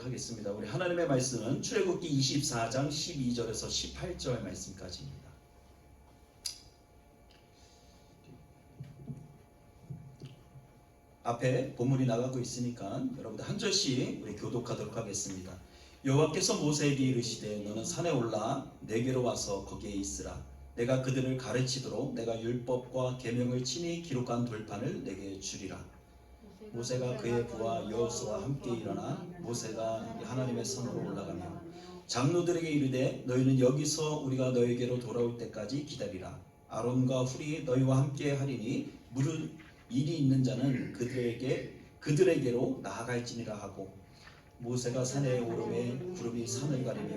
하겠습니다. 우리 하나님의 말씀은 출애굽기 24장 12절에서 18절 말씀까지입니다. 앞에 본문이 나가고 있으니까 여러분들 한 절씩 우리 교독하도록 하겠습니다. 여호와께서 모세에게 이르시되 너는 산에 올라 내게로 와서 거기에 있으라. 내가 그들을 가르치도록 내가 율법과 계명을 친히 기록한 돌판을 내게 주리라. 모세가 그의 부하 여호수아와 함께 일어나 모세가 하나님의 산으로 올라가며 장로들에게 이르되 너희는 여기서 우리가 너희에게로 돌아올 때까지 기다리라. 아론과 훌이 너희와 함께 하리니 물을 일이 있는 자는 그들에게로 나아갈지니라 하고 모세가 산에 오르매 구름이 산을 가리며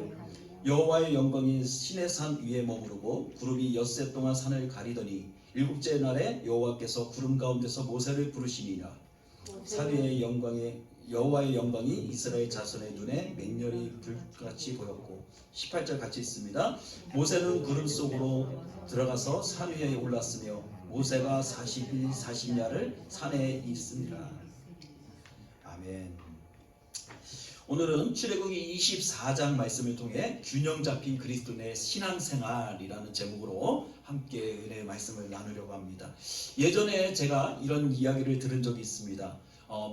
여호와의 영광이 시내산 위에 머무르고 구름이 엿새 동안 산을 가리더니 일곱째 날에 여호와께서 구름 가운데서 모세를 부르시니라. 산 위의 여호와의 영광이 이스라엘 자손의 눈에 맹렬히 불같이 보였고 18절 같이 있습니다. 모세는 구름 속으로 들어가서 산 위에 올랐으며 모세가 40일 40야를 산에 있습니다. 아멘. 오늘은 출애굽기 24장 말씀을 통해 균형 잡힌 그리스도인의 신앙생활이라는 제목으로 함께 은혜의 말씀을 나누려고 합니다. 예전에 제가 이런 이야기를 들은 적이 있습니다.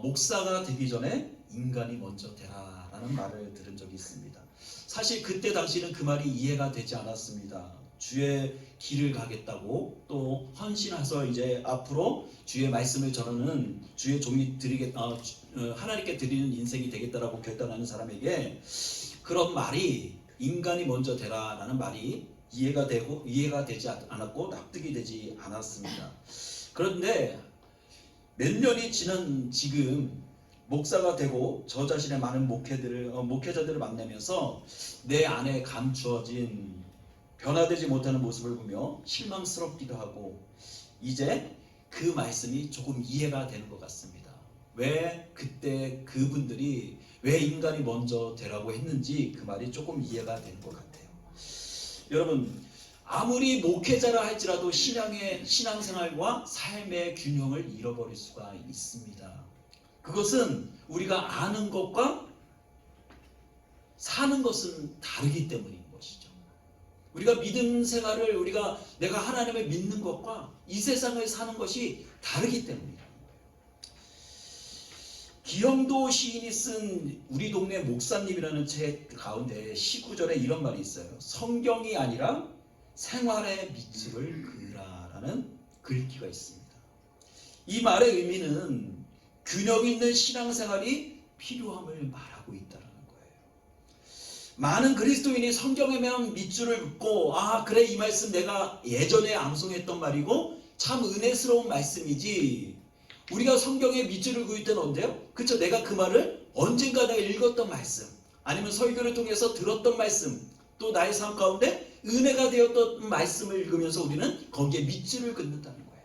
목사가 되기 전에 인간이 먼저 되라 라는 말을 들은 적이 있습니다. 사실 그때 당시는 그 말이 이해가 되지 않았습니다. 주의 길을 가겠다고 또 헌신해서 이제 앞으로 주의 말씀을 전하는 주의 종이 하나님께 드리는 인생이 되겠다라고 결단하는 사람에게 그런 말이 인간이 먼저 되라라는 말이 이해가 되지 않았고 납득이 되지 않았습니다. 그런데 몇 년이 지난 지금 목사가 되고 저 자신의 많은 목회자들을 만나면서 내 안에 감추어진 변화되지 못하는 모습을 보며 실망스럽기도 하고 이제 그 말씀이 조금 이해가 되는 것 같습니다. 왜 그때 그분들이 왜 인간이 먼저 되라고 했는지 그 말이 조금 이해가 되는 것 같아요. 여러분 아무리 목회자라 할지라도 신앙생활과 삶의 균형을 잃어버릴 수가 있습니다. 그것은 우리가 아는 것과 사는 것은 다르기 때문인 것이죠. 우리가 믿음 생활을 내가 하나님을 믿는 것과 이 세상을 사는 것이 다르기 때문이라는 거예요. 기영도 시인이 쓴 우리 동네 목사님이라는 책 가운데 19절에 이런 말이 있어요. 성경이 아니라 생활의 밑줄을 그으라라는 글귀가 있습니다. 이 말의 의미는 균형 있는 신앙생활이 필요함을 말하고 있다는 거예요. 많은 그리스도인이 성경에만 밑줄을 긋고 그래 이 말씀 내가 예전에 암송했던 말이고 참 은혜스러운 말씀이지 우리가 성경에 밑줄을 그을 때는 언제요? 그쵸? 내가 그 말을 언젠가 내가 읽었던 말씀 아니면 설교를 통해서 들었던 말씀 또 나의 삶 가운데 은혜가 되었던 말씀을 읽으면서 우리는 거기에 밑줄을 긋는다는 거예요.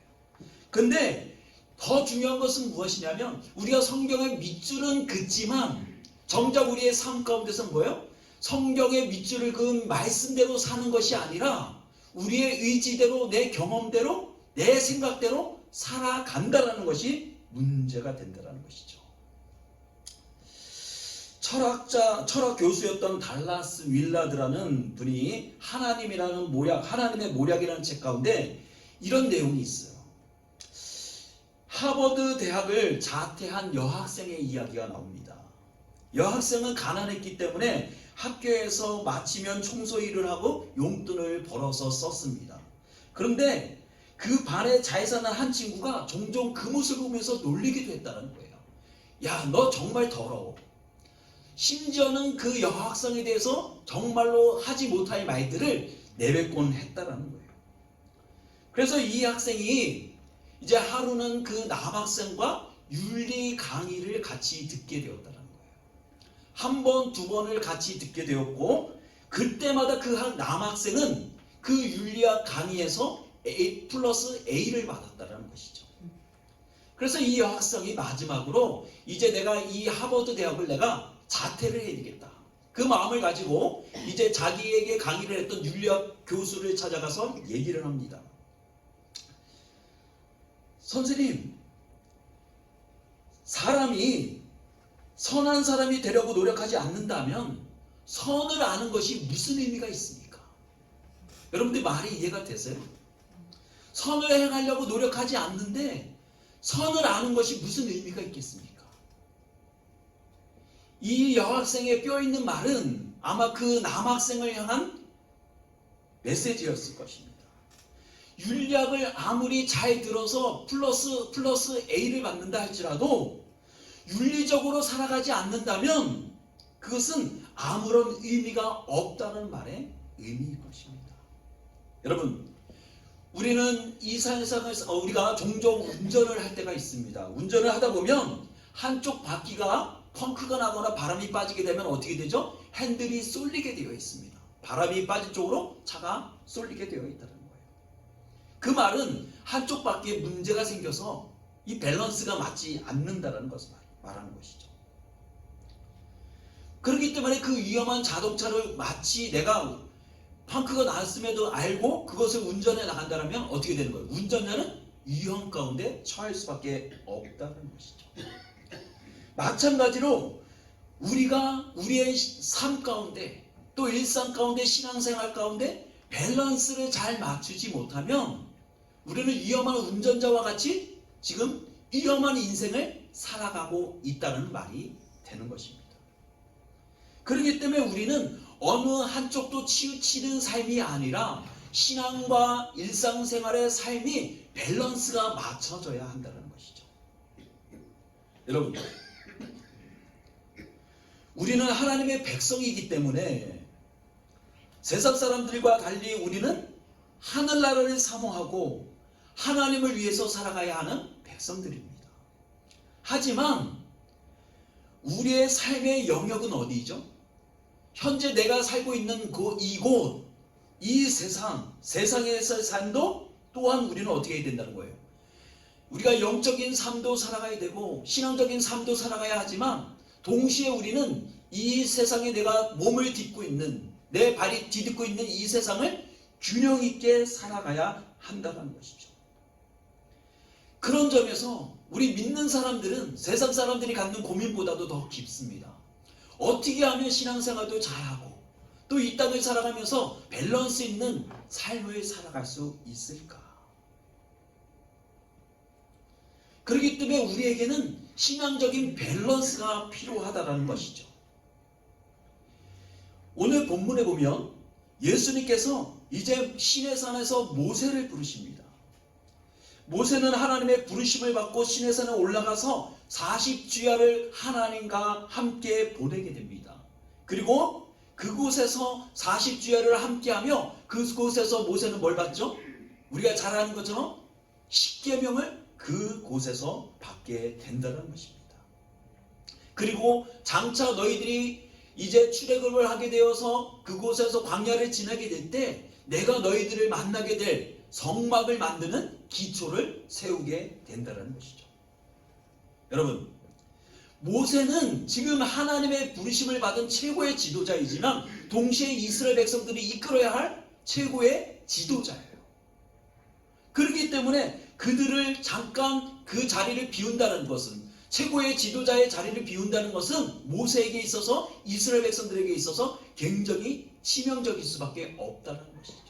근데 더 중요한 것은 무엇이냐면 우리가 성경의 밑줄은 긋지만 정작 우리의 삶 가운데서는 뭐예요? 성경의 밑줄을 그은 말씀대로 사는 것이 아니라 우리의 의지대로 내 경험대로 내 생각대로 살아간다는 것이 문제가 된다는 것이죠. 철학 교수였던 달라스 윌라드라는 분이 하나님의 모략이라는 책 가운데 이런 내용이 있어요. 하버드 대학을 자퇴한 여학생의 이야기가 나옵니다. 여학생은 가난했기 때문에 학교에서 마치면 청소 일을 하고 용돈을 벌어서 썼습니다. 그런데 그 반에 잘 사는 한 친구가 종종 그 모습을 보면서 놀리기도 했다는 거예요. 야, 너 정말 더러워. 심지어는 그 여학생에 대해서 정말로 하지 못할 말들을 내뱉곤 했다는 거예요. 그래서 이 학생이 이제 하루는 그 남학생과 윤리 강의를 같이 듣게 되었다는 거예요. 한 번, 두 번을 같이 듣게 되었고 그때마다 그 남학생은 그 윤리학 강의에서 A+A를 받았다는 것이죠. 그래서 이 여학생이 마지막으로 이제 내가 이 하버드 대학을 내가 자퇴를 해야 되겠다. 그 마음을 가지고 이제 자기에게 강의를 했던 윤리학 교수를 찾아가서 얘기를 합니다. 사람이 선한 사람이 되려고 노력하지 않는다면 선을 아는 것이 무슨 의미가 있습니까? 여러분들 말이 이해가 되세요? 선을 행하려고 노력하지 않는데 선을 아는 것이 무슨 의미가 있겠습니까? 이 여학생의 뼈 있는 말은 아마 그 남학생을 향한 메시지였을 것입니다. 윤리학을 아무리 잘 들어서 플러스 A를 받는다 할지라도 윤리적으로 살아가지 않는다면 그것은 아무런 의미가 없다는 말의 의미일 것입니다. 여러분, 우리는 이 세상에서 우리가 종종 운전을 할 때가 있습니다. 운전을 하다 보면 한쪽 바퀴가 펑크가 나거나 바람이 빠지게 되면 어떻게 되죠? 핸들이 쏠리게 되어 있습니다. 바람이 빠진 쪽으로 차가 쏠리게 되어 있다는 거예요. 그 말은 한쪽 바퀴에 문제가 생겨서 이 밸런스가 맞지 않는다는 것을 말하는 것이죠. 그렇기 때문에 그 위험한 자동차를 마치 내가 펑크가 났음에도 알고 그것을 운전해 나간다면 어떻게 되는 거예요? 운전자는 위험 가운데 처할 수밖에 없다는 것이죠. 마찬가지로 우리가 우리의 삶 가운데 또 일상 가운데 신앙생활 가운데 밸런스를 잘 맞추지 못하면 우리는 위험한 운전자와 같이 지금 위험한 인생을 살아가고 있다는 말이 되는 것입니다. 그렇기 때문에 우리는 어느 한쪽도 치우치는 삶이 아니라 신앙과 일상생활의 삶이 밸런스가 맞춰져야 한다는 것이죠. 여러분, 우리는 하나님의 백성이기 때문에 세상 사람들과 달리 우리는 하늘나라를 사모하고 하나님을 위해서 살아가야 하는 백성들입니다. 하지만 우리의 삶의 영역은 어디죠? 현재 내가 살고 있는 이곳, 이 세상에서의 삶도 또한 우리는 어떻게 해야 된다는 거예요? 우리가 영적인 삶도 살아가야 되고 신앙적인 삶도 살아가야 하지만 동시에 우리는 이 세상에 내가 몸을 딛고 있는, 내 발이 디딛고 있는 이 세상을 균형 있게 살아가야 한다는 것이죠. 그런 점에서 우리 믿는 사람들은 세상 사람들이 갖는 고민보다도 더 깊습니다. 어떻게 하면 신앙생활도 잘하고 또 이 땅을 살아가면서 밸런스 있는 삶을 살아갈 수 있을까? 그렇기 때문에 우리에게는 신앙적인 밸런스가 필요하다는 것이죠. 오늘 본문에 보면 예수님께서 이제 시내산에서 모세를 부르십니다. 모세는 하나님의 부르심을 받고 시내산에 올라가서 40주야를 하나님과 함께 보내게 됩니다. 그리고 그곳에서 40주야를 함께하며 그곳에서 모세는 뭘 받죠? 우리가 잘 아는 것처럼 십계명을 그곳에서 받게 된다는 것입니다. 그리고 장차 너희들이 이제 출애굽을 하게 되어서 그곳에서 광야를 지나게 될 때 내가 너희들을 만나게 될 성막을 만드는 기초를 세우게 된다는 것이죠. 여러분, 모세는 지금 하나님의 부르심을 받은 최고의 지도자이지만 동시에 이스라엘 백성들이 이끌어야 할 최고의 지도자예요. 그렇기 때문에 그들을 잠깐 그 자리를 비운다는 것은, 최고의 지도자의 자리를 비운다는 것은 모세에게 있어서, 이스라엘 백성들에게 있어서 굉장히 치명적일 수밖에 없다는 것이죠.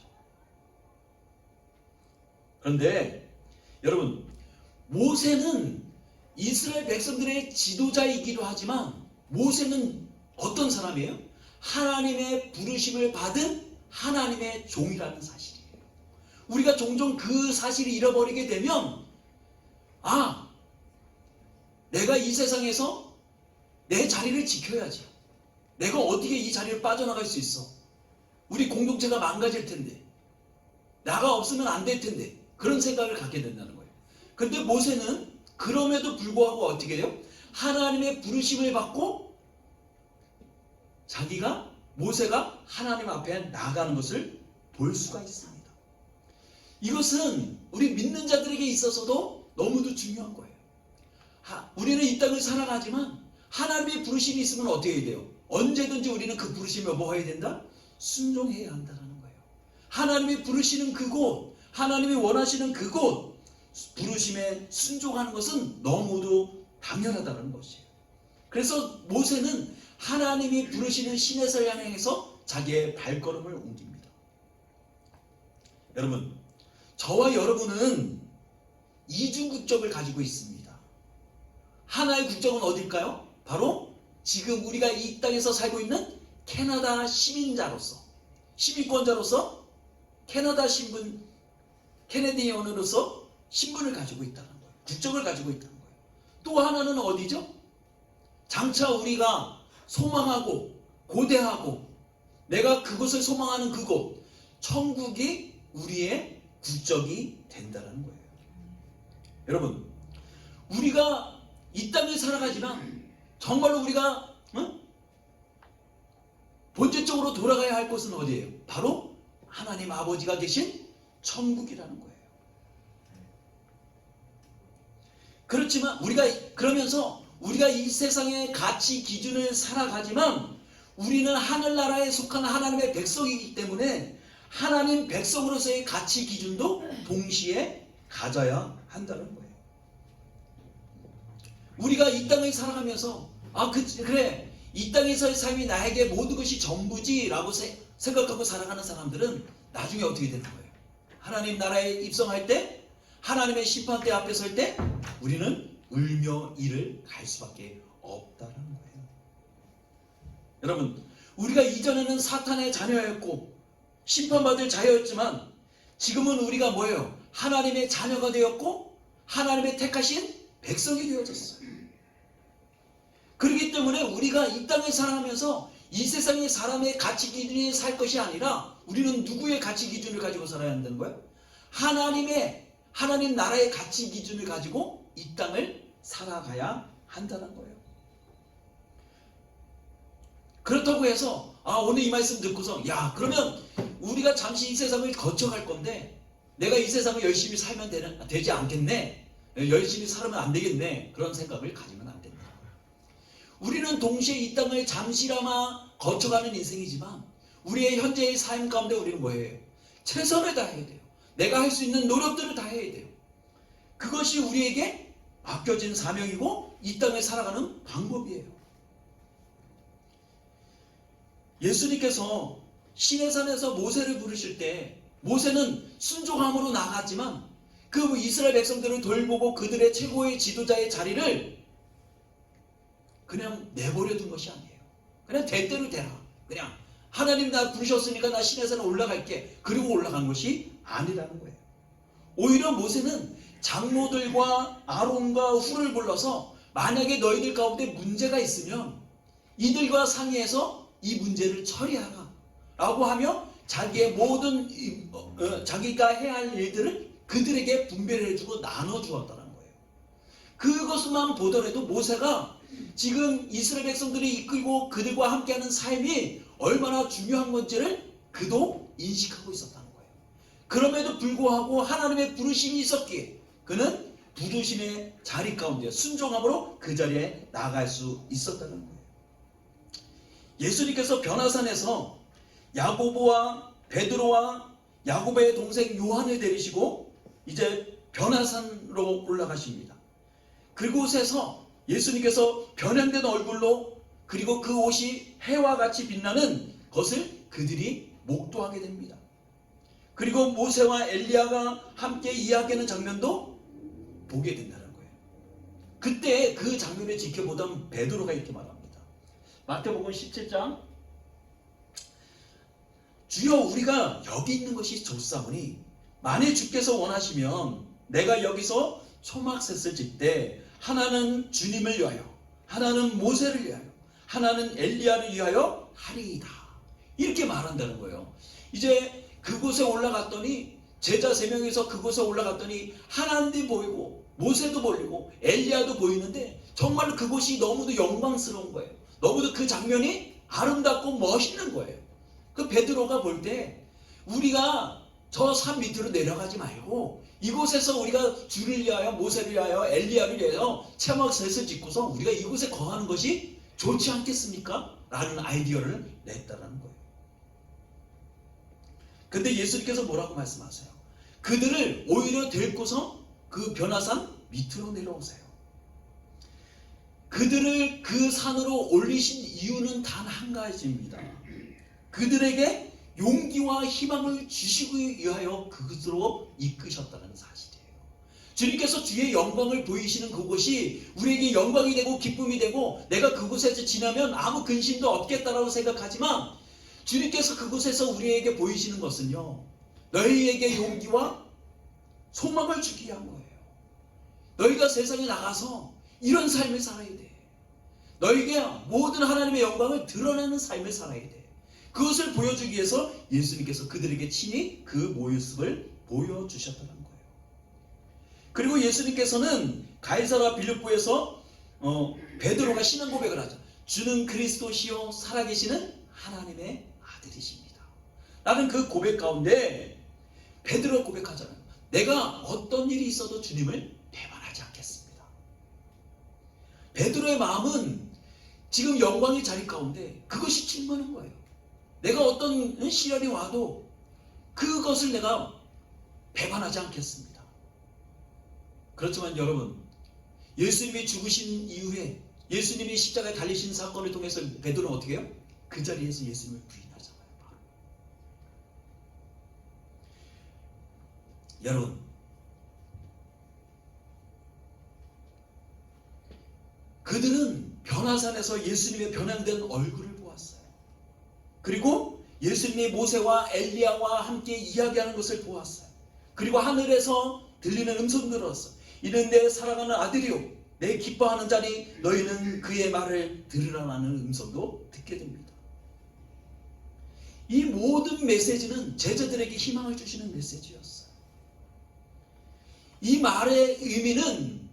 그런데 여러분, 모세는 이스라엘 백성들의 지도자이기도 하지만 모세는 어떤 사람이에요? 하나님의 부르심을 받은 하나님의 종이라는 사실이에요. 우리가 종종 그 사실을 잃어버리게 되면 내가 이 세상에서 내 자리를 지켜야지. 내가 어떻게 이 자리를 빠져나갈 수 있어? 우리 공동체가 망가질 텐데, 나가 없으면 안 될 텐데, 그런 생각을 갖게 된다는 거예요. 그런데 모세는 그럼에도 불구하고 어떻게 해요? 하나님의 부르심을 받고 모세가 하나님 앞에 나아가는 것을 볼 수가 있습니다. 이것은 우리 믿는 자들에게 있어서도 너무도 중요한 거예요. 우리는 이 땅을 살아가지만 하나님의 부르심이 있으면 어떻게 해야 돼요? 언제든지 우리는 그 부르심에 뭐 해야 된다? 순종해야 한다는 거예요. 하나님이 부르시는 그곳, 하나님이 원하시는 그곳, 부르심에 순종하는 것은 너무도 당연하다는 것이에요. 그래서 모세는 하나님이 부르시는 시내산을 향해서 자기의 발걸음을 옮깁니다. 여러분, 저와 여러분은 이중 국적을 가지고 있습니다. 하나의 국적은 어딜까요? 바로 지금 우리가 이 땅에서 살고 있는 캐나다 시민자로서, 시민권자로서 캐나다 신분, 캐네디언으로서 신분을 가지고 있다는 거예요. 국적을 가지고 있다는 거예요. 또 하나는 어디죠? 장차 우리가 소망하고 고대하고 내가 그것을 소망하는 그곳, 천국이 우리의 국적이 된다는 거예요. 여러분, 우리가 이 땅을 살아가지만 정말로 우리가 본질적으로 돌아가야 할 곳은 어디예요? 바로 하나님 아버지가 계신 천국이라는 거예요. 그렇지만 그러면서 우리가 이 세상의 가치 기준을 살아가지만 우리는 하늘나라에 속한 하나님의 백성이기 때문에 하나님 백성으로서의 가치 기준도 동시에 가져야 한다는 거예요. 우리가 이 땅을 살아가면서 그래 이 땅에서의 삶이 나에게 모든 것이 전부지 라고 생각하고 살아가는 사람들은 나중에 어떻게 되는 거예요? 하나님 나라에 입성할 때, 하나님의 심판대 앞에 설 때 우리는 울며 이를 갈 수밖에 없다는 거예요. 여러분, 우리가 이전에는 사탄의 자녀였고 심판받을 자녀였지만 지금은 우리가 뭐예요? 하나님의 자녀가 되었고 하나님의 택하신 백성이 되어졌어요. 그렇기 때문에 우리가 이 땅을 살아가면서 이 세상의 사람의 가치 기준이 살 것이 아니라 우리는 누구의 가치 기준을 가지고 살아야 한다는 거예요? 하나님 나라의 가치 기준을 가지고 이 땅을 살아가야 한다는 거예요. 그렇다고 해서 오늘 이 말씀 듣고서 그러면 우리가 잠시 이 세상을 거쳐갈 건데 내가 이 세상을 열심히 살면 되지 않겠네, 열심히 살면 안 되겠네, 그런 생각을 가지면 안 됩니다. 우리는 동시에 이 땅을 잠시나마 거쳐가는 인생이지만 우리의 현재의 삶 가운데 우리는 뭐예요? 최선을 다해야 돼요. 내가 할 수 있는 노력들을 다 해야 돼요. 그것이 우리에게 맡겨진 사명이고 이 땅을 살아가는 방법이에요. 예수님께서 시내산에서 모세를 부르실 때 모세는 순종함으로 나갔지만 그 이스라엘 백성들을 돌보고 그들의 최고의 지도자의 자리를 그냥 내버려 둔 것이 아니에요. 그냥 대대로 되라. 그냥 하나님 나 부르셨으니까 나 시내산에 올라갈게. 그리고 올라간 것이 아니라는 거예요. 오히려 모세는 장로들과 아론과 훌을 불러서 만약에 너희들 가운데 문제가 있으면 이들과 상의해서 이 문제를 처리하라 라고 하며 자기의 모든 자기가 해야 할 일들을 그들에게 분배를 해주고 나눠주었다는 거예요. 그것만 보더라도 모세가 지금 이스라엘 백성들이 이끌고 그들과 함께하는 삶이 얼마나 중요한 건지를 그도 인식하고 있었다는 거예요. 그럼에도 불구하고 하나님의 부르심이 있었기에 그는 부르심의 자리 가운데 순종함으로 그 자리에 나갈 수 있었다는 거예요. 예수님께서 변화산에서 야고보와 베드로와 야고보의 동생 요한을 데리시고 이제 변화산으로 올라가십니다. 그곳에서 예수님께서 변형된 얼굴로 그리고 그 옷이 해와 같이 빛나는 것을 그들이 목도하게 됩니다. 그리고 모세와 엘리야가 함께 이야기하는 장면도 보게 된다는 거예요. 그때 그 장면을 지켜보던 베드로가 이렇게 말합니다. 마태복음 17장 주여 우리가 여기 있는 것이 좋사오니 만일 주께서 원하시면 내가 여기서 초막셋을 질 때 하나는 주님을 위하여 하나는 모세를 위하여 하나는 엘리야를 위하여 하리이다. 이렇게 말한다는 거예요. 이제 그곳에 올라갔더니 제자 3명이서 그곳에 올라갔더니 하나님도 보이고 모세도 보이고 엘리야도 보이는데 정말 그곳이 너무도 영광스러운 거예요. 너무도 그 장면이 아름답고 멋있는 거예요. 그 베드로가 볼 때 우리가 저 산 밑으로 내려가지 말고 이곳에서 우리가 주를 위하여 모세를 위하여 엘리야를 위하여 체막셋을 짓고서 우리가 이곳에 거하는 것이 좋지 않겠습니까? 라는 아이디어를 냈다는 거예요. 근데 예수님께서 뭐라고 말씀하세요? 그들을 오히려 데리고서 그 변화산 밑으로 내려오세요. 그들을 그 산으로 올리신 이유는 단 한 가지입니다. 그들에게 용기와 희망을 주시기 위하여 그것으로 이끄셨다는 사실이에요. 주님께서 주의 영광을 보이시는 그곳이 우리에게 영광이 되고 기쁨이 되고 내가 그곳에서 지나면 아무 근심도 없겠다라고 생각하지만 주님께서 그곳에서 우리에게 보이시는 것은요, 너희에게 용기와 소망을 주기 위한 거예요. 너희가 세상에 나가서 이런 삶을 살아야 돼. 너희에게 모든 하나님의 영광을 드러내는 삶을 살아야 돼. 그것을 보여주기 위해서 예수님께서 그들에게 친히 그 모습을 보여주셨다는 거예요. 그리고 예수님께서는 가이사랴 빌립보에서 베드로가 신앙 고백을 하죠. 주는 그리스도시요 살아계시는 하나님의 아들이십니다. 라는 그 고백 가운데 베드로가 고백하잖아요. 내가 어떤 일이 있어도 주님을 배반하지 않겠습니다. 베드로의 마음은 지금 영광의 자리 가운데 그것이 충만한 거예요. 내가 어떤 시련이 와도 그것을 내가 배반하지 않겠습니다. 그렇지만 여러분, 예수님이 죽으신 이후에 예수님이 십자가에 달리신 사건을 통해서 베드로는 어떻게 해요? 그 자리에서 예수님을 부인하잖아요. 바로. 여러분, 그들은 변화산에서 예수님의 변형된 얼굴을 보았어요. 그리고 예수님이 모세와 엘리야와 함께 이야기하는 것을 보았어요. 그리고 하늘에서 들리는 음성을 들었어요. 이는 내 사랑하는 아들이요 내 기뻐하는 자니 너희는 그의 말을 들으라는 음성도 듣게 됩니다. 이 모든 메시지는 제자들에게 희망을 주시는 메시지였어요. 이 말의 의미는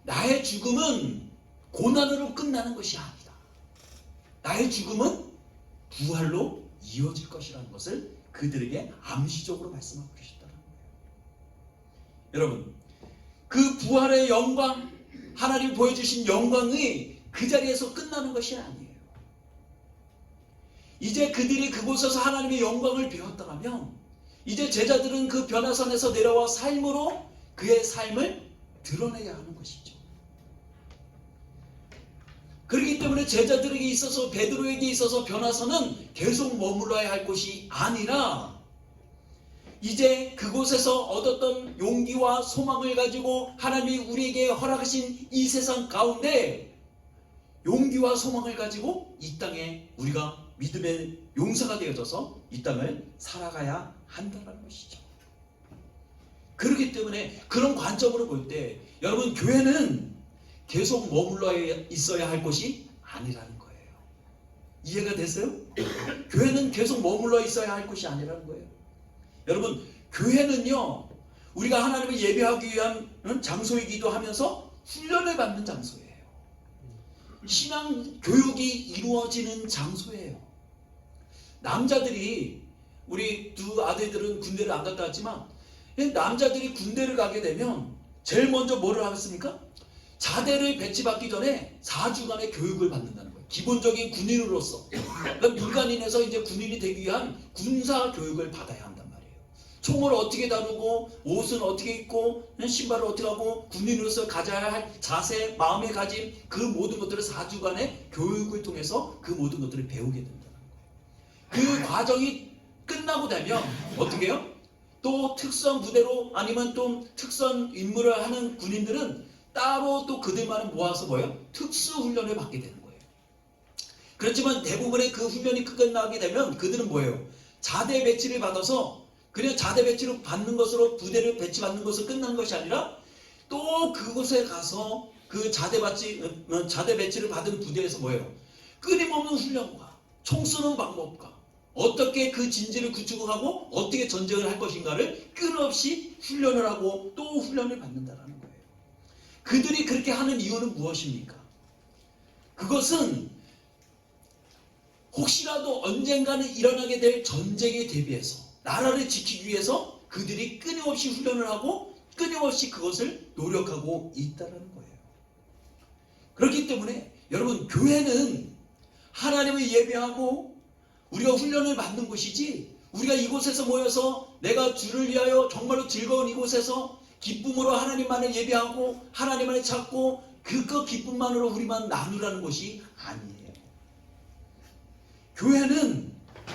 나의 죽음은 고난으로 끝나는 것이 아니다. 나의 죽음은 부활로 이어질 것이라는 것을 그들에게 암시적으로 말씀하고 계셨다는 거예요. 여러분, 그 부활의 영광, 하나님 보여주신 영광이 그 자리에서 끝나는 것이 아니에요. 이제 그들이 그곳에서 하나님의 영광을 배웠다면 이제 제자들은 그 변화산에서 내려와 삶으로 그의 삶을 드러내야 하는 것이죠. 그렇기 때문에 제자들에게 있어서 베드로에게 있어서 변화산은 계속 머물러야 할 곳이 아니라 이제 그곳에서 얻었던 용기와 소망을 가지고 하나님이 우리에게 허락하신 이 세상 가운데 용기와 소망을 가지고 이 땅에 우리가 믿음의 용사가 되어져서 이 땅을 살아가야 한다는 것이죠. 그렇기 때문에 그런 관점으로 볼 때 여러분, 교회는 계속 머물러 있어야 할 것이 아니라는 거예요. 이해가 됐어요? 교회는 계속 머물러 있어야 할 것이 아니라는 거예요. 여러분, 교회는요, 우리가 하나님을 예배하기 위한 장소이기도 하면서 훈련을 받는 장소예요. 신앙 교육이 이루어지는 장소예요. 남자들이, 우리 두 아들들은 군대를 안 갔다 왔지만 남자들이 군대를 가게 되면 제일 먼저 뭐를 하겠습니까? 자대를 배치받기 전에 4주간의 교육을 받는다는 거예요. 기본적인 군인으로서. 그러니까 민간인에서 이제 군인이 되기 위한 군사 교육을 받아야 한단 말이에요. 총을 어떻게 다루고, 옷은 어떻게 입고, 신발을 어떻게 하고, 군인으로서 가져야 할 자세, 마음의 가짐, 그 모든 것들을 4주간의 교육을 통해서 그 모든 것들을 배우게 된다는 거예요. 그 과정이 끝나고 나면 어떻게 해요? 또 특선 부대로 아니면 또 특선 임무를 하는 군인들은 따로 또 그들만을 모아서 뭐예요? 특수훈련을 받게 되는 거예요. 그렇지만 대부분의 그 훈련이 끝나게 되면 그들은 뭐예요? 자대 배치를 받아서 그냥 자대 배치를 받는 것으로 부대를 배치받는 것으로 끝난 것이 아니라 또 그곳에 가서 그 자대 배치를 받은 부대에서 뭐예요? 끊임없는 훈련과 총 쏘는 방법과 어떻게 그 진지를 구축하고 어떻게 전쟁을 할 것인가를 끊임없이 훈련을 하고 또 훈련을 받는다는 거예요. 그들이 그렇게 하는 이유는 무엇입니까? 그것은 혹시라도 언젠가는 일어나게 될 전쟁에 대비해서 나라를 지키기 위해서 그들이 끊임없이 훈련을 하고 끊임없이 그것을 노력하고 있다는 거예요. 그렇기 때문에 여러분, 교회는 하나님을 예배하고 우리가 훈련을 받는 곳이지, 우리가 이곳에서 모여서 내가 주를 위하여 정말로 즐거운 이곳에서 기쁨으로 하나님만을 예배하고 하나님만을 찾고 그거 기쁨만으로 우리만 나누라는 것이 아니에요. 교회는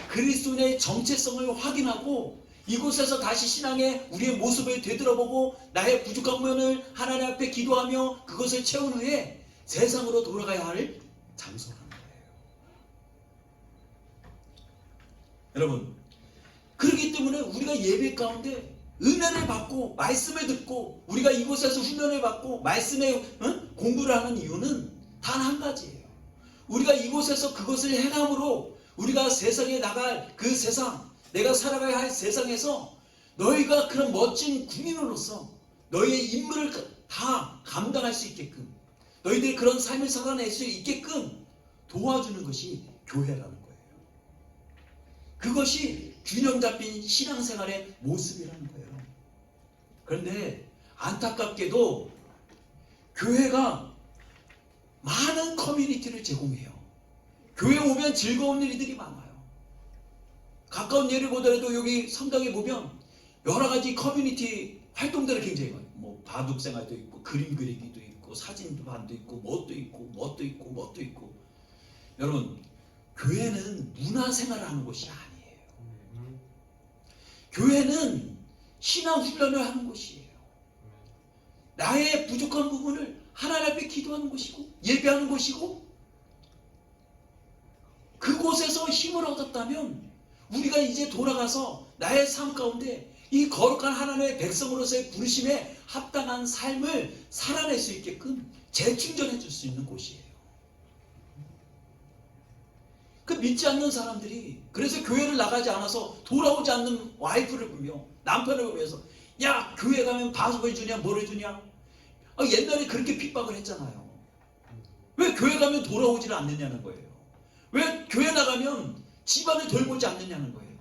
그리스도인의 정체성을 확인하고 이곳에서 다시 신앙의 우리의 모습을 되돌아보고 나의 부족한 면을 하나님 앞에 기도하며 그것을 채운 후에 세상으로 돌아가야 할 장소라는 거예요. 여러분, 그렇기 때문에 우리가 예배 가운데 은혜를 받고 말씀을 듣고 우리가 이곳에서 훈련을 받고 말씀의 공부를 하는 이유는 단 한 가지예요. 우리가 이곳에서 그것을 행함으로 우리가 세상에 나갈 그 세상, 내가 살아가야 할 세상에서 너희가 그런 멋진 군인으로서 너희의 임무를 다 감당할 수 있게끔, 너희들이 그런 삶을 살아낼 수 있게끔 도와주는 것이 교회라는 거예요. 그것이 균형 잡힌 신앙생활의 모습이라는 거예요. 그런데 안타깝게도 교회가 많은 커뮤니티를 제공해요. 교회 오면 즐거운 일들이 많아요. 가까운 예를 보더라도 여기 성당에 보면 여러 가지 커뮤니티 활동들이 굉장히 많아요. 뭐 바둑 생활도 있고 그림 그리기도 있고 사진 반도 있고 뭣도 있고. 여러분, 교회는 문화 생활을 하는 곳이 아니에요. 교회는 신앙 훈련을 하는 곳이에요. 나의 부족한 부분을 하나님 앞에 기도하는 곳이고 예배하는 곳이고, 그곳에서 힘을 얻었다면 우리가 이제 돌아가서 나의 삶 가운데 이 거룩한 하나님의 백성으로서의 부르심에 합당한 삶을 살아낼 수 있게끔 재충전해 줄 수 있는 곳이에요. 그 믿지 않는 사람들이 그래서 교회를 나가지 않아서 돌아오지 않는 와이프를 보며 남편을 보면서 야, 교회 가면 바둑을 주냐 뭐를 주냐, 옛날에 그렇게 핍박을 했잖아요. 왜 교회 가면 돌아오지를 않느냐는 거예요. 왜 교회 나가면 집안을 돌보지 않느냐는 거예요.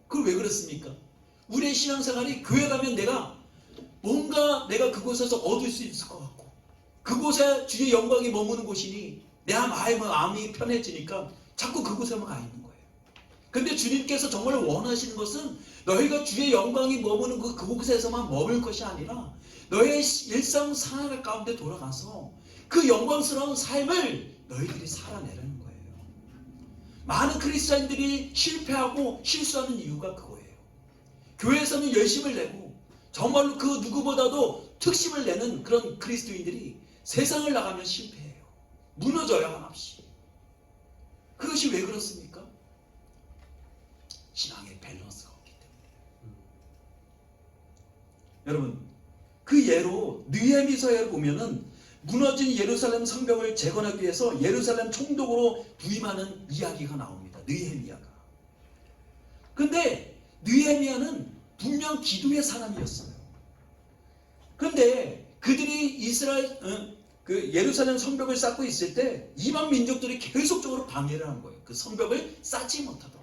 그걸 왜 그렇습니까? 우리의 신앙생활이 교회 가면 뭔가 내가 그곳에서 얻을 수 있을 것 같고 그곳에 주의 영광이 머무는 곳이니 내 마음이 편해지니까 자꾸 그곳에만 가 있는 거예요. 근데 주님께서 정말 원하시는 것은 너희가 주의 영광이 머무는 그곳에서만 머물 것이 아니라 너의 일상 생활 가운데 돌아가서 그 영광스러운 삶을 너희들이 살아내라는 거예요. 많은 크리스찬들이 실패하고 실수하는 이유가 그거예요. 교회에서는 열심을 내고 정말로 그 누구보다도 특심을 내는 그런 그리스도인들이 세상을 나가면 실패해요. 무너져요, 한없이. 그것이 왜 그렇습니까? 신앙의 밸런스가 없기 때문에. 여러분, 그 예로 느헤미야서에 보면은 무너진 예루살렘 성벽을 재건하기 위해서 예루살렘 총독으로 부임하는 이야기가 나옵니다. 느헤미야가. 근데 느헤미야는 분명 기도의 사람이었어요. 근데 그들이 예루살렘 성벽을 쌓고 있을 때 이방 민족들이 계속적으로 방해를 한 거예요. 그 성벽을 쌓지 못하도록.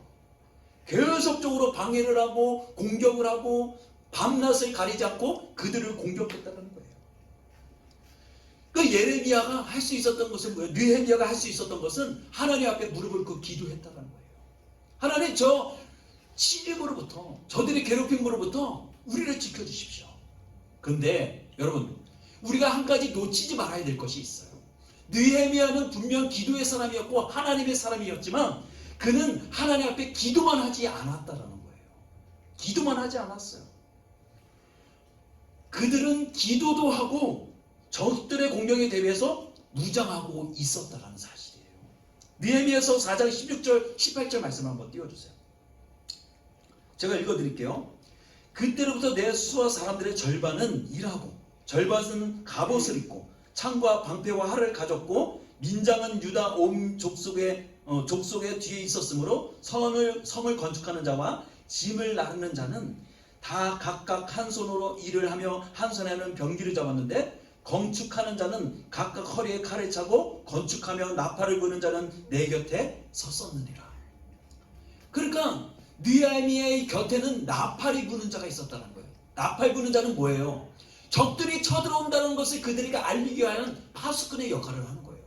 계속적으로 방해를 하고 공격을 하고 밤낮을 가리지 않고 그들을 공격했다는 거예요. 그 예레미야가 할 수 있었던 것은 뭐예요? 느헤미야가 할 수 있었던 것은 하나님 앞에 무릎을 꿇고 기도했다는 거예요. 하나님, 저 침입으로부터, 저들의 괴롭힘으로부터 우리를 지켜주십시오. 그런데 여러분, 우리가 한 가지 놓치지 말아야 될 것이 있어요. 느헤미야는 분명 기도의 사람이었고 하나님의 사람이었지만 그는 하나님 앞에 기도만 하지 않았다라는 거예요. 기도만 하지 않았어요. 그들은 기도도 하고 적들의 공격에 대비해서 무장하고 있었다라는 사실이에요. 느헤미야서 4장 16절 18절 말씀 한번 띄워주세요. 제가 읽어드릴게요. 그때로부터 내 수와 사람들의 절반은 일하고 절반은 갑옷을 입고 창과 방패와 활을 가졌고 민장은 유다 온 족속의 뒤에 있었으므로 성을 건축하는 자와 짐을 나르는 자는 다 각각 한 손으로 일을 하며 한 손에는 병기를 잡았는데 건축하는 자는 각각 허리에 칼을 차고 건축하며 나팔을 부는 자는 내 곁에 섰었느니라. 그러니까 느헤미야의 곁에는 나팔이 부는 자가 있었다는 거예요. 나팔 부는 자는 뭐예요? 적들이 쳐들어온다는 것을 그들에게 알리기 위한 파수꾼의 역할을 하는 거예요.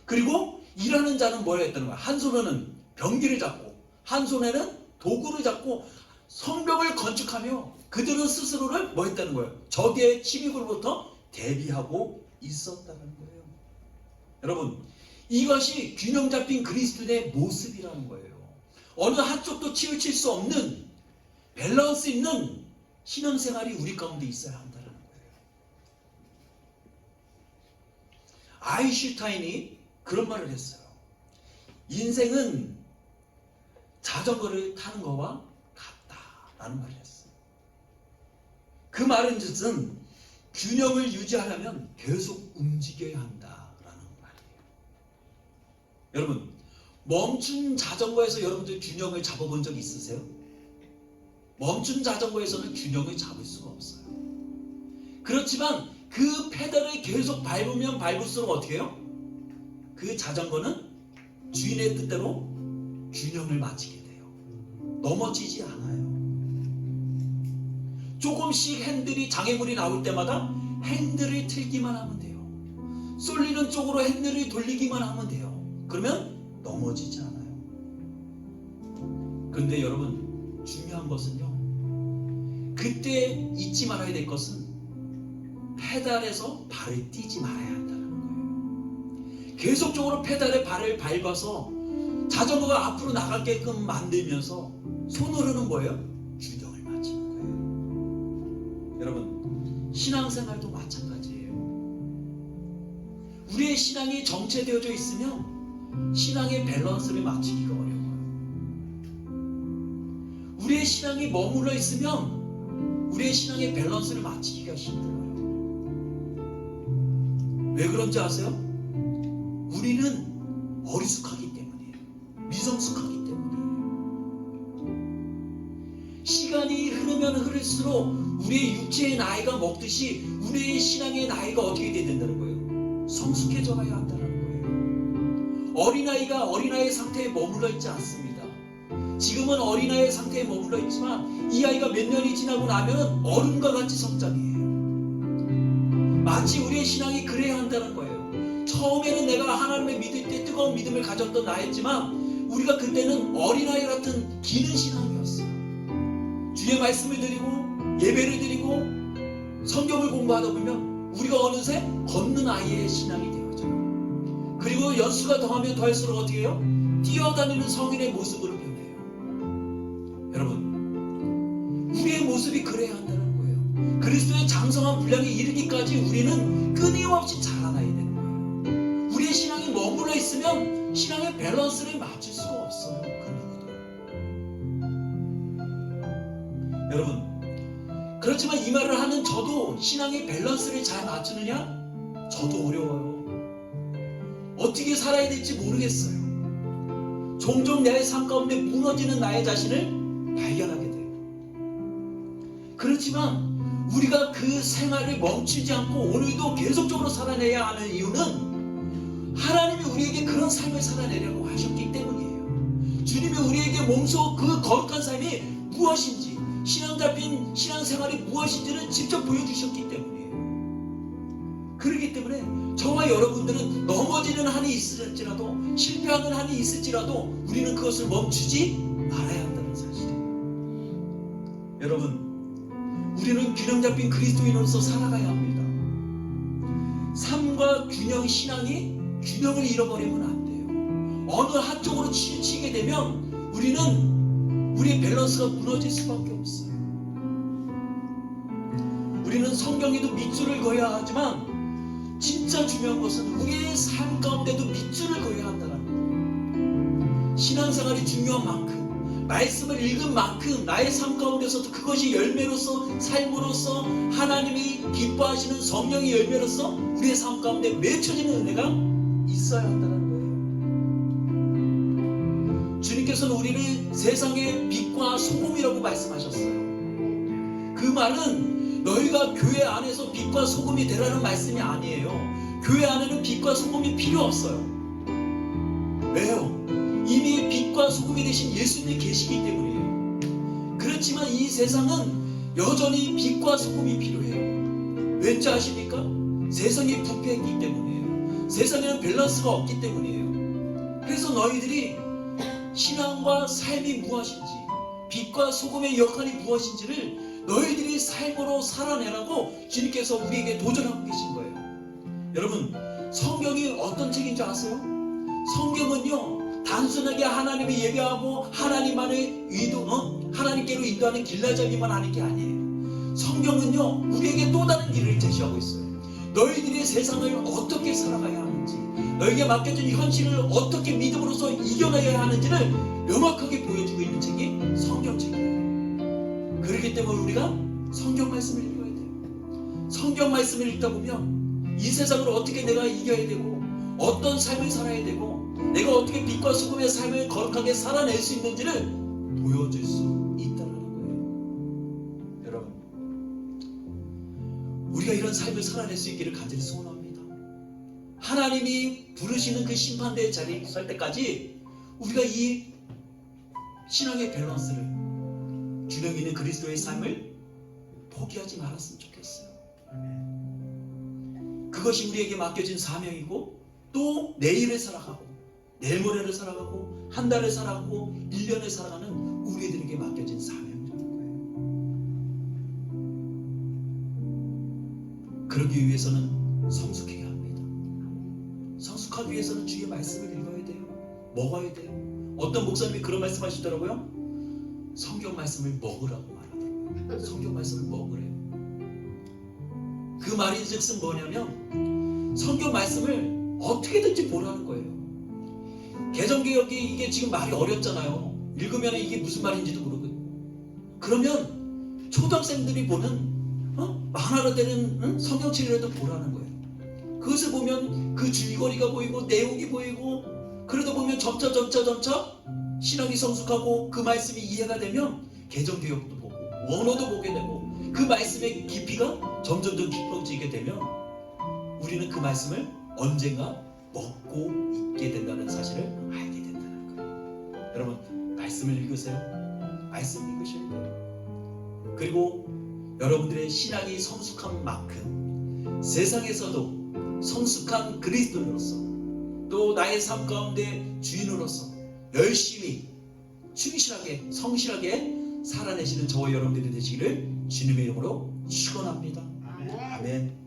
그리고 일하는 자는 뭘 했다는 거예요? 한 손에는 병기를 잡고 한 손에는 도구를 잡고 성벽을 건축하며 그들은 스스로를 뭐 했다는 거예요? 적의 침입으로부터 대비하고 있었다는 거예요. 여러분, 이것이 균형 잡힌 그리스도인의 모습이라는 거예요. 어느 한쪽도 치우칠 수 없는 밸런스 있는 신앙생활이 우리 가운데 있어야 한다는 거예요. 아인슈타인이 그런 말을 했어요. 인생은 자전거를 타는 거와 같다라는 말을 했어요. 그 말은 뜻은 균형을 유지하려면 계속 움직여야 한다라는 말이에요. 여러분, 멈춘 자전거에서 여러분들 균형을 잡아본 적 있으세요? 멈춘 자전거에서는 균형을 잡을 수가 없어요. 그렇지만 그 페달을 계속 밟으면 밟을수록 어떻게 해요? 그 자전거는 주인의 뜻대로 균형을 맞추게 돼요. 넘어지지 않아요. 조금씩 핸들이 장애물이 나올 때마다 핸들을 틀기만 하면 돼요. 쏠리는 쪽으로 핸들을 돌리기만 하면 돼요. 그러면 넘어지지 않아요. 그런데 여러분, 중요한 것은요, 그때 잊지 말아야 될 것은 페달에서 발을 띄지 말아야 한다는 거예요. 계속적으로 페달에 발을 밟아서 자전거가 앞으로 나가게끔 만들면서 손으로는 뭐예요? 균형을 맞추는 거예요. 여러분, 신앙생활도 마찬가지예요. 우리의 신앙이 정체되어져 있으면 신앙의 밸런스를 맞추기가 어려워요. 우리의 신앙이 머물러 있으면 우리의 신앙의 밸런스를 맞추기가 힘들어요. 왜 그런지 아세요? 우리는 어리숙하기 때문이에요. 미성숙하기 때문이에요. 시간이 흐르면 흐를수록 우리의 육체의 나이가 먹듯이 우리의 신앙의 나이가 어떻게 돼야 된다는 거예요? 성숙해져 가야 한다는 거예요. 어린아이가 어린아이의 상태에 머물러 있지 않습니다. 지금은 어린아이의 상태에 머물러 있지만 이 아이가 몇 년이 지나고 나면 어른과 같이 성장해요. 마치 우리의 신앙이 그래야 한다는 거예요. 처음에는 내가 하나님을 믿을 때 뜨거운 믿음을 가졌던 나였지만 우리가 그때는 어린아이 같은 기는 신앙이었어요. 주의 말씀을 드리고 예배를 드리고 성경을 공부하다 보면 우리가 어느새 걷는 아이의 신앙이 되어져요. 그리고 연수가 더하면 더할수록 어떻게 해요? 뛰어다니는 성인의 모습으로 변해요. 여러분, 우리의 모습이 그래야 한다는 거예요. 그리스도의 장성한 분량에 이르기까지 우리는 끊임없이 자라나야 되는 거예요. 우리의 신앙이 머물러 있으면 신앙의 밸런스를 맞출 수가 없어요. 그 누구도. 여러분, 그렇지만 이 말을 하는 저도 신앙의 밸런스를 잘 맞추느냐? 저도 어려워요. 어떻게 살아야 될지 모르겠어요. 종종 내 삶 가운데 무너지는 나의 자신을 발견하게 돼요. 그렇지만 우리가 그 생활을 멈추지 않고 오늘도 계속적으로 살아내야 하는 이유는 하나님이 우리에게 그런 삶을 살아내려고 하셨기 때문이에요. 주님이 우리에게 몸소 그 거룩한 삶이 무엇인지, 신앙 잡힌 신앙생활이 무엇인지를 직접 보여주셨기 때문이에요. 그렇기 때문에 저와 여러분들은 넘어지는 한이 있을지라도, 실패하는 한이 있을지라도 우리는 그것을 멈추지 말아야 한다는 사실이에요. 여러분, 우리는 균형 잡힌 그리스도인으로서 살아가야 합니다. 삶과 균형, 신앙이 균형을 잃어버리면 안 돼요. 어느 한쪽으로 치우치게 되면 우리는 우리의 밸런스가 무너질 수밖에 없어요. 우리는 성경에도 밑줄을 그어야 하지만 진짜 중요한 것은 우리의 삶 가운데도 밑줄을 그어야 한다는 거예요. 신앙생활이 중요한 만큼, 말씀을 읽은 만큼 나의 삶 가운데서도 그것이 열매로서, 삶으로서, 하나님이 기뻐하시는 성령의 열매로서 우리의 삶 가운데 맺혀지는 은혜가 있어야 한다는 거예요. 주님께서는 우리를 세상의 빛과 소금이라고 말씀하셨어요. 그 말은 너희가 교회 안에서 빛과 소금이 되라는 말씀이 아니에요. 교회 안에는 빛과 소금이 필요 없어요. 왜요? 이미 빛과 소금이 되신 예수님이 계시기 때문이에요. 그렇지만 이 세상은 여전히 빛과 소금이 필요해요. 왠지 아십니까? 세상이 부패했기 때문이에요. 세상에는 밸런스가 없기 때문이에요. 그래서 너희들이 신앙과 삶이 무엇인지, 빛과 소금의 역할이 무엇인지를 너희들이 삶으로 살아내라고 주님께서 우리에게 도전하고 계신 거예요. 여러분, 성경이 어떤 책인 줄 아세요? 성경은요, 단순하게 하나님을 예배하고 하나님만의 하나님께로 인도하는 길라잡이만 하는 게 아니에요. 성경은요, 우리에게 또 다른 길을 제시하고 있어요. 너희들이 세상을 어떻게 살아가야 하는지, 너에게 맡겨진 현실을 어떻게 믿음으로써 이겨내야 하는지를 명확하게 보여주고 있는 책이 성경책이에요. 그렇기 때문에 우리가 성경 말씀을 읽어야 돼요. 성경 말씀을 읽다 보면 이 세상을 어떻게 내가 이겨야 되고, 어떤 삶을 살아야 되고, 내가 어떻게 빛과 소금의 삶을 거룩하게 살아낼 수 있는지를 보여줄 수 있다는 거예요. 여러분, 우리가 이런 삶을 살아낼 수 있기를 간절히 소원합니다. 하나님이 부르시는 그 심판대의 자리에 설 때까지 우리가 이 신앙의 밸런스를, 균형 있는 그리스도의 삶을 포기하지 말았으면 좋겠어요. 그것이 우리에게 맡겨진 사명이고, 또 내일을 살아가고 내일 모레를 살아가고 한 달을 살아가고 1년을 살아가는 우리들에게 맡겨진 사명이라는 거예요. 그러기 위해서는 성숙해야 합니다. 성숙하기 위해서는 주의 말씀을 읽어야 돼요. 먹어야 돼요. 어떤 목사님이 그런 말씀하시더라고요. 성경 말씀을 먹으라고 말하더라고요. 성경 말씀을 먹으래요. 그 말이 즉슨 뭐냐면, 성경 말씀을 어떻게든지 보라는 거예요. 개정개혁이 이게 지금 말이 어렵잖아요. 읽으면 이게 무슨 말인지도 모르고. 그러면 초등학생들이 보는 만화로 되는 성경책이라도 보라는 거예요. 그것을 보면 그 줄거리가 보이고 내용이 보이고, 그러다 보면 점차 신앙이 성숙하고 그 말씀이 이해가 되면 개정개혁도 보고 원어도 보게 되고, 그 말씀의 깊이가 점점 더 깊어지게 되면 우리는 그 말씀을 언젠가 먹고 있게 된다는 사실을 알게 된다는 거예요. 여러분, 말씀을 읽으세요. 말씀 읽으셔야 돼요. 그리고 여러분들의 신앙이 성숙한 만큼 세상에서도 성숙한 그리스도인으로서, 또 나의 삶 가운데 주인으로서 열심히 충실하게 성실하게 살아내시는 저와 여러분들이 되시기를 주님의 이름으로 축원합니다. 아멘.